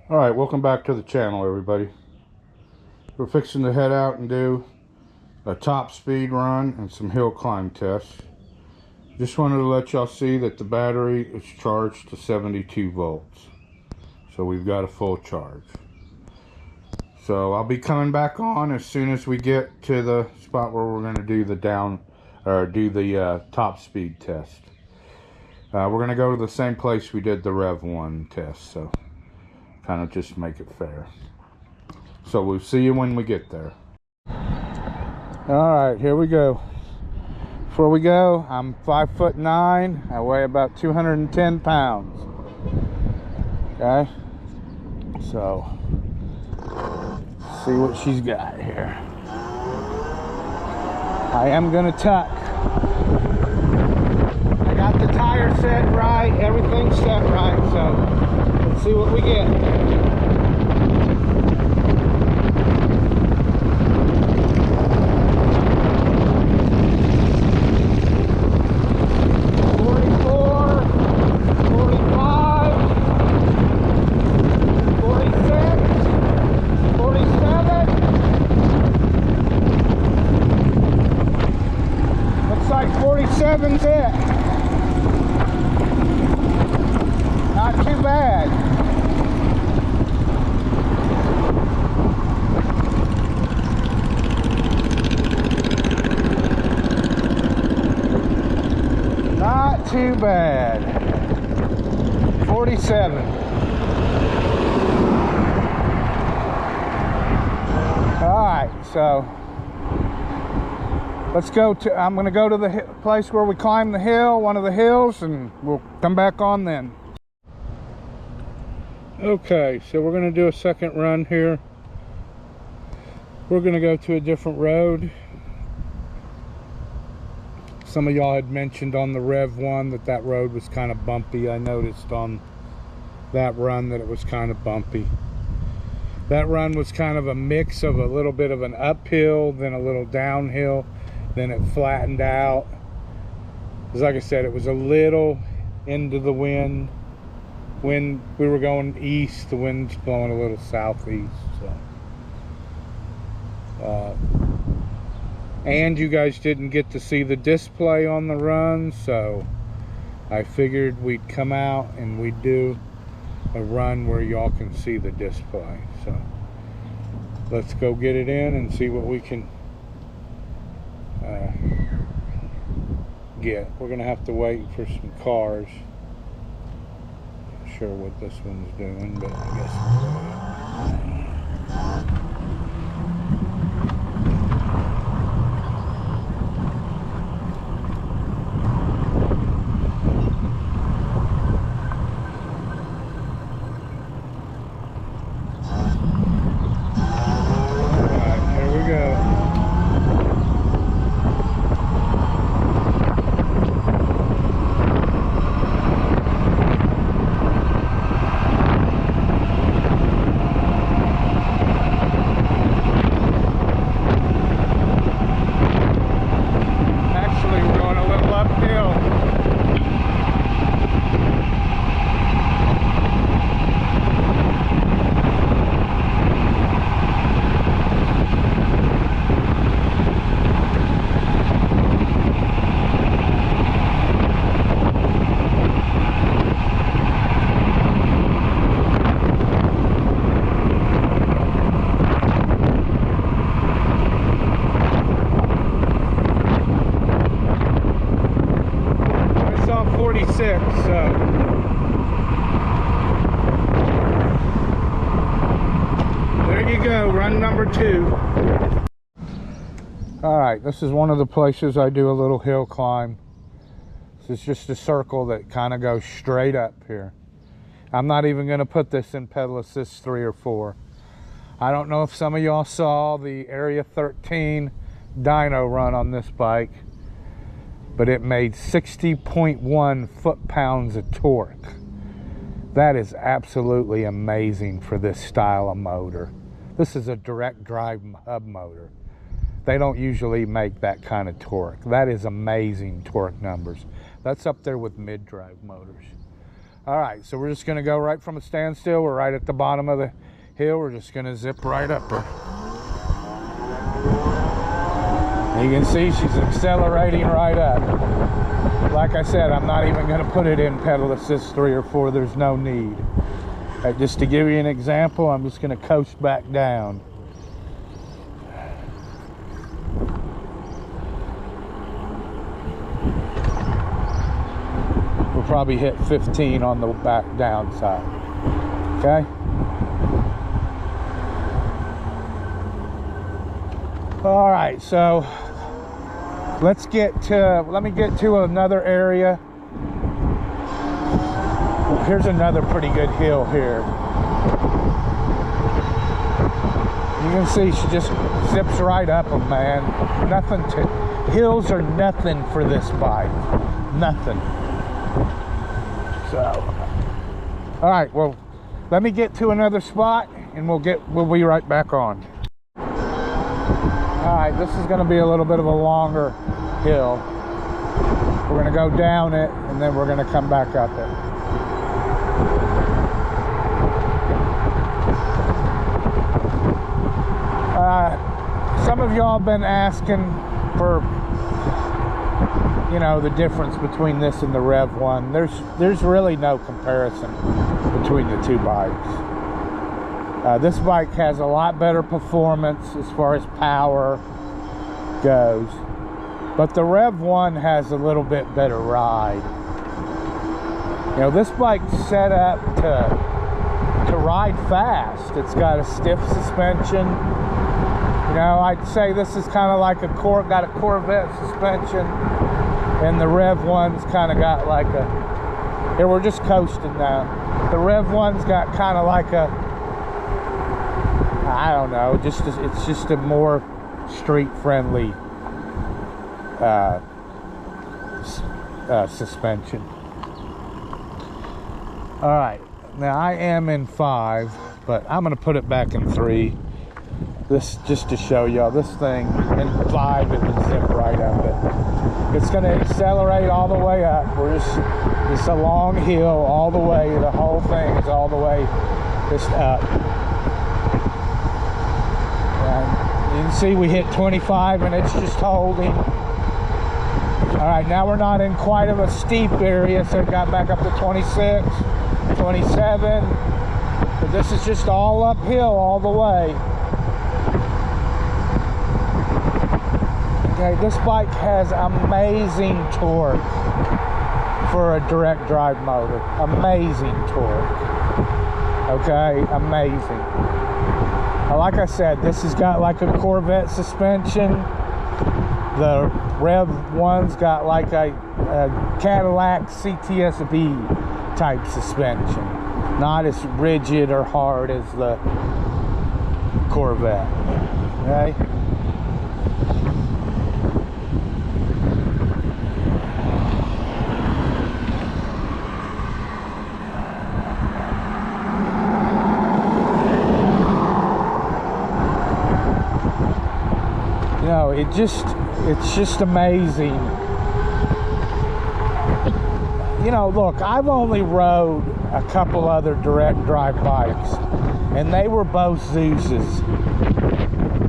Alright, welcome back to the channel, everybody. We're fixing to head out and do a top speed run and some hill climb tests. Just wanted to let y'all see that the battery is charged to 72 volts. So we've got a full charge. So I'll be coming back on as soon as we get to the spot where we're going to do the top speed test. We're going to go to the same place we did the Rev 1 test, so kind of just make it fair. So we'll see you when we get there. Alright, here we go. Before we go, I'm 5'9". I weigh about 210 pounds. Okay? So, see what she's got here. I am gonna tuck. I got the tire set right, everything's set right, so let's see what we get. Seven's it. Not too bad. Not too bad. 47. All right, so let's go to, I'm going to go to the place where we climb the hill, one of the hills, and we'll come back on then. Okay, so we're going to do a second run here. We're going to go to a different road. Some of y'all had mentioned on the Rev 1 that that road was kind of bumpy. I noticed on that run that it was kind of bumpy. That run was kind of a mix of a little bit of an uphill, then a little downhill. Then it flattened out. Because like I said, it was a little into the wind. When we were going east, the wind's blowing a little southeast. So, and you guys didn't get to see the display on the run, so I figured we'd come out and we'd do a run where y'all can see the display. So let's go get it in and see what we can get. We're gonna have to wait for some cars. Not sure what this one's doing, but I guess alright, here we go. Run number 2. All right, this is one of the places I do a little hill climb. This is just a circle that kind of goes straight up here. I'm not even going to put this in pedal assist 3 or 4. I don't know if some of y'all saw the Area 13 dyno run on this bike, but it made 60.1 foot-pounds of torque. That is absolutely amazing for this style of motor. This is a direct drive hub motor. They don't usually make that kind of torque. That is amazing torque numbers. That's up there with mid-drive motors. All right, so we're just gonna go right from a standstill. We're right at the bottom of the hill. We're just gonna zip right up her. You can see she's accelerating right up. Like I said, I'm not even gonna put it in pedal assist 3 or 4. There's no need. Just to give you an example, I'm just gonna coast back down. Probably hit 15 on the back down side. Okay. All right, so let me get to another area. Here's another pretty good hill here. You can see she just zips right up them, man. Hills are nothing for this bike. Nothing. So, all right, well, let me get to another spot and we'll be right back on. All right, this is gonna be a little bit of a longer hill. We're gonna go down it and then we're gonna come back up it. Some of y'all been asking for, you know, the difference between this and the Rev 1. There's really no comparison between the two bikes. This bike has a lot better performance as far as power goes, but the Rev 1 has a little bit better ride. You know, this bike's set up to ride fast. It's got a stiff suspension. You know, I'd say this is kind of like got a Corvette suspension. And the Rev 1's kind of got like here we're just coasting now. The Rev 1's got kind of like I don't know, it's just a more street friendly suspension. All right, now I am in 5, but I'm gonna put it back in 3. This just to show y'all, this thing in 5 it would zip right up it. It's going to accelerate all the way up. It's a long hill all the way. The whole thing is all the way just up. And you can see we hit 25 and it's just holding. All right, now we're not in quite of a steep area, so it got back up to 26, 27. But this is just all uphill all the way. Okay, this bike has amazing torque for a direct drive motor. Amazing torque. Okay, amazing. Like I said, this has got like a Corvette suspension. The Rev 1's got like a Cadillac CTSV type suspension. Not as rigid or hard as the Corvette. Okay. You know, it's just amazing. You know, look, I've only rode a couple other direct drive bikes, and they were both Zeuses.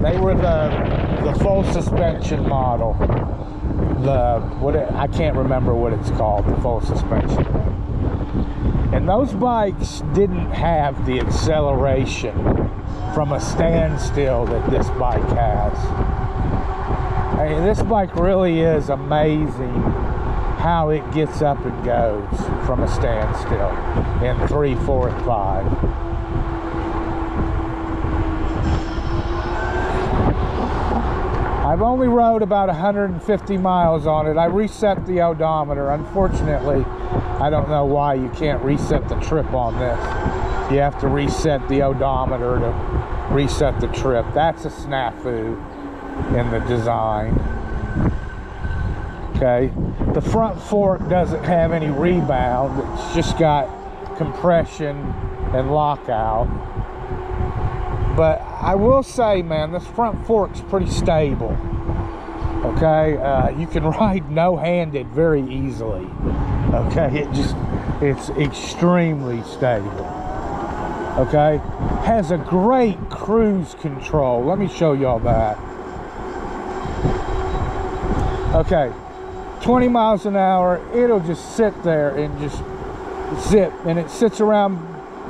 They were the full suspension model. I can't remember what it's called, the full suspension. And those bikes didn't have the acceleration from a standstill that this bike has. I mean, this bike really is amazing how it gets up and goes from a standstill in 3, 4, and 5. I've only rode about 150 miles on it. I reset the odometer. Unfortunately, I don't know why you can't reset the trip on this. You have to reset the odometer to reset the trip. That's a snafu in the design. Okay, the front fork doesn't have any rebound. It's just got compression and lockout. But I will say, man, this front fork's pretty stable. Okay, you can ride no-handed very easily. Okay, It's extremely stable. Okay, has a great cruise control. Let me show y'all that. Okay, 20 miles an hour, it'll just sit there and just zip, and it sits around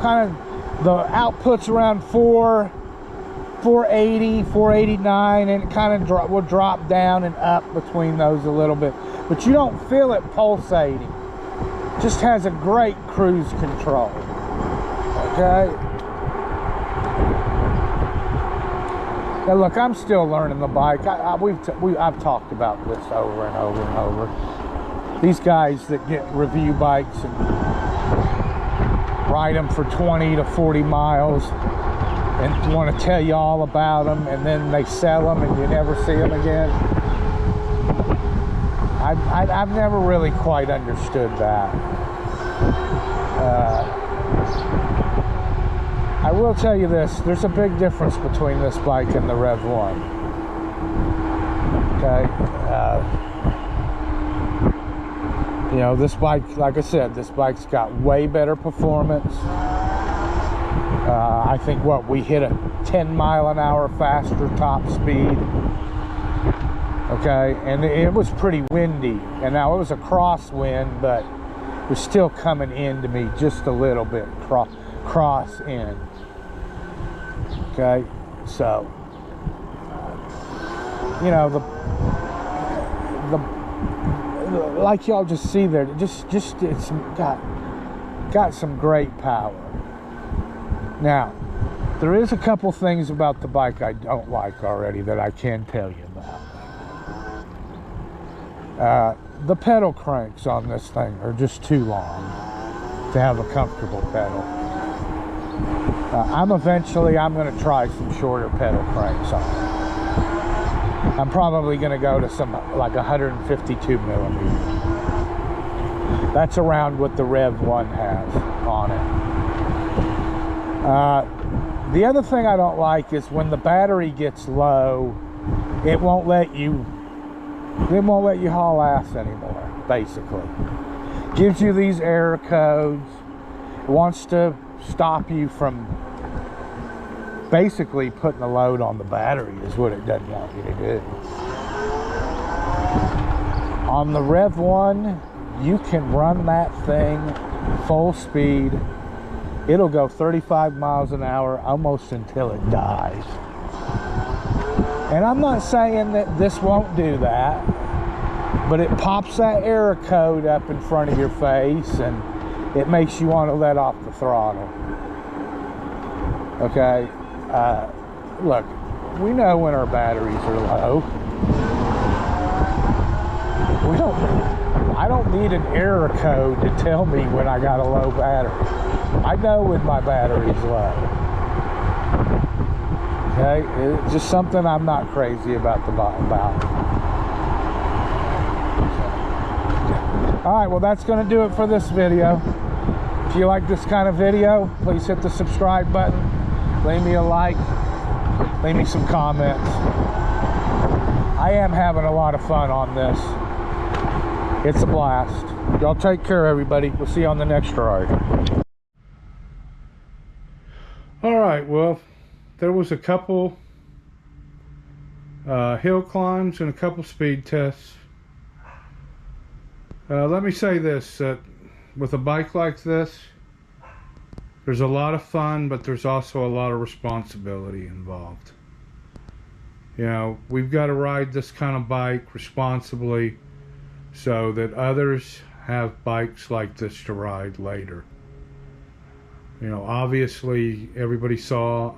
kind of, the output's around 480, 489, and it kind of will drop down and up between those a little bit, but you don't feel it pulsating. Just has a great cruise control. Okay. Now look, I'm still learning the bike. I've talked about this over and over and over. These guys that get review bikes and ride them for 20 to 40 miles and want to tell you all about them, and then they sell them and you never see them again. I've never really quite understood that. I will tell you this, there's a big difference between this bike and the Rev 1. Okay, you know, this bike, like I said, this bike's got way better performance. I think we hit a 10 mile an hour faster top speed. Okay, and it was pretty windy, and now it was a crosswind, but it was still coming into me just a little bit, cross in. Okay, so you know, the like y'all just see there, just it's got some great power. Now, there is a couple things about the bike I don't like already that I can tell you about. The pedal cranks on this thing are just too long to have a comfortable pedal. I'm going to try some shorter pedal cranks on it. I'm probably going to go to some like 152 millimeter. That's around what the Rev 1 has on it. The other thing I don't like is when the battery gets low, it won't let you haul ass anymore, basically. Gives you these error codes. It wants to stop you from basically putting a load on the battery is what it doesn't want you to do. On the Rev 1, you can run that thing full speed. It'll go 35 miles an hour almost until it dies. And I'm not saying that this won't do that, but it pops that error code up in front of your face and it makes you want to let off the throttle. Okay, look, we know when our batteries are low. I don't need an error code to tell me when I got a low battery. I know when my battery's low. Okay, it's just something I'm not crazy about Alright, well that's going to do it for this video. If you like this kind of video, please hit the subscribe button. Leave me a like. Leave me some comments. I am having a lot of fun on this. It's a blast. Y'all take care, everybody. We'll see you on the next ride. Alright, well, there was a couple hill climbs and a couple speed tests. Let me say this, with a bike like this, there's a lot of fun, but there's also a lot of responsibility involved. You know, we've got to ride this kind of bike responsibly so that others have bikes like this to ride later. You know, obviously everybody saw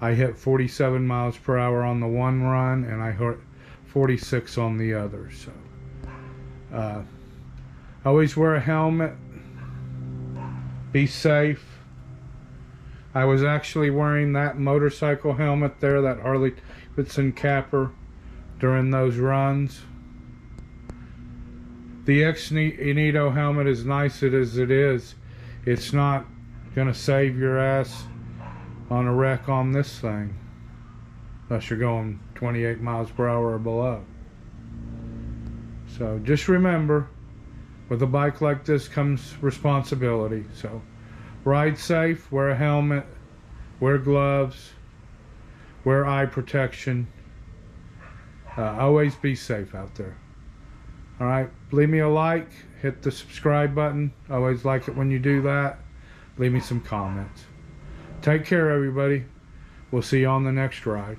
I hit 47 miles per hour on the one run and I hit 46 on the other. So always wear a helmet, be safe. I was actually wearing that motorcycle helmet there, that Harley Davidson capper, during those runs. The Ex-Nito helmet, as nice as it is, it's not gonna save your ass on a wreck on this thing unless you're going 28 miles per hour or below. So just remember, With a bike like this comes responsibility. So ride safe, wear a helmet, wear gloves, wear eye protection. Always be safe out there. All right, leave me a like, hit the subscribe button. I always like it when you do that. Leave me some comments. Take care, everybody. We'll see you on the next ride.